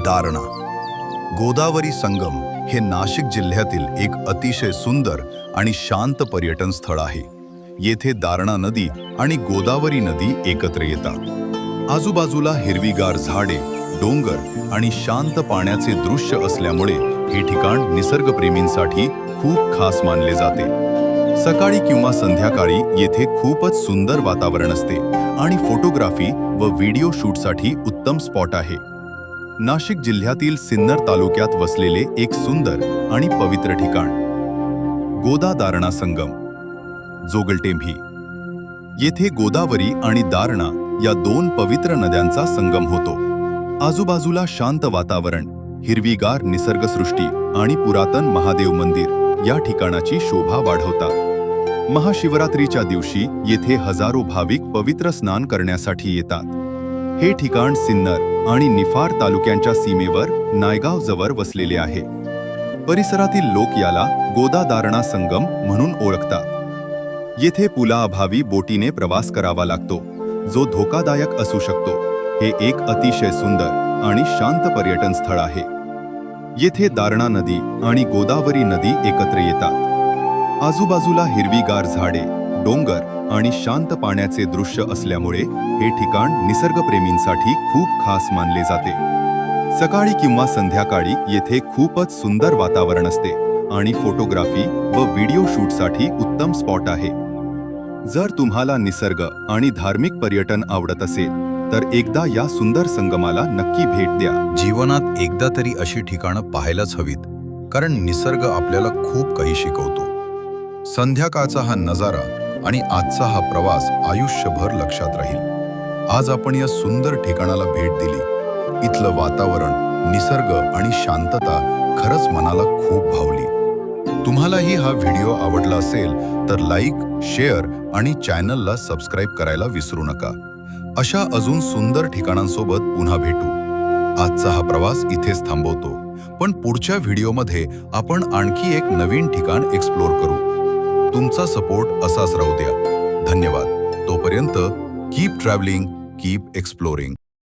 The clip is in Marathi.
दारणा गोदावरी संगम हे नाशिक जिल्ह्यातील एक अतिशय सुंदर आणि शांत पर्यटन स्थळ आहे। येथे दारणा नदी आणि गोदावरी नदी एकत्र येतात। आजूबाजूला हिरवीगार झाडे, डोंगर आणि शांत पाण्याचे दृश्य असल्यामुळे हे ठिकाण निसर्गप्रेमींसाठी खूप खास मानले जाते। सकाळी किंवा संध्याकाळी येथे खूपच सुंदर वातावरण असते आणि फोटोग्राफी व व्हिडिओ शूटसाठी उत्तम स्पॉट आहे। नाशिक जिल्ह्यातील सिन्नर तालुक्यात वसलेले एक सुंदर आणि पवित्र ठिकाण गोदा दारणा संगम जोगलटेंभी। येथे गोदावरी आणि दारणा या दोन पवित्र नद्यांचा संगम होतो। आजूबाजूला शांत वातावरण, हिरवीगार निसर्गसृष्टी आणि पुरातन महादेव मंदिर या ठिकाणाची शोभा वाढवतात। महाशिवरात्रीच्या दिवशी येथे हजारो भाविक पवित्र स्नान करण्यासाठी येतात। हे ठिकाण सिन्नर आणि निफाड तालुक्यांच्या सीमेवर नायगाव जवळ वसलेले आहे। परिसरातील लोक याला गोदा दारणा संगम म्हणून ओळखतात। येथे पुलाअभावी बोटीने प्रवास करावा लागतो, जो धोकादायक असू शकतो। हे एक अतिशय सुंदर आणि शांत पर्यटन स्थळ आहे। येथे दारणा नदी आणि गोदावरी नदी एकत्र येतात। आजूबाजूला हिरवीगार झाडे, डोंगर आणि शांत पाण्याचे दृश्य असल्यामुळे हे ठिकाण निसर्गप्रेमींसाठी खूप खास मानले जाते। सकाळी किंवा संध्याकाळी येथे खूपच सुंदर वातावरण असते आणि फोटोग्राफी व व्हिडिओ शूटसाठी उत्तम स्पॉट आहे। जर तुम्हाला निसर्ग आणि धार्मिक पर्यटन आवडत असेल तर एकदा या सुंदर संगमाला नक्की भेट द्या। जीवनात एकदा तरी अशी ठिकाणं पाहायलाच हवीत, कारण निसर्ग आपल्याला खूप काही शिकवतो। संध्याकाळचा हा नजारा आणि आजचा हा प्रवास आयुष्यभर लक्षात राहील। आज आपण या सुंदर ठिकाणाला भेट दिली। इथलं वातावरण, निसर्ग आणि शांतता खरंच मनाला खूप भावली। तुम्हालाही हा व्हिडिओ आवडला असेल तर लाईक, शेअर आणि चॅनलला सबस्क्राईब करायला विसरू नका। अशा अजून सुंदर ठिकाणांसोबत पुन्हा भेटू। आजचा हा प्रवास इथेच थांबवतो, पण पुढच्या व्हिडिओमध्ये आपण आणखी एक नवीन ठिकाण एक्सप्लोर करू। तुमचा सपोर्ट असाच राहू द्या। धन्यवाद। तोपर्यंत कीप ट्रॅव्हलिंग, कीप एक्सप्लोरिंग।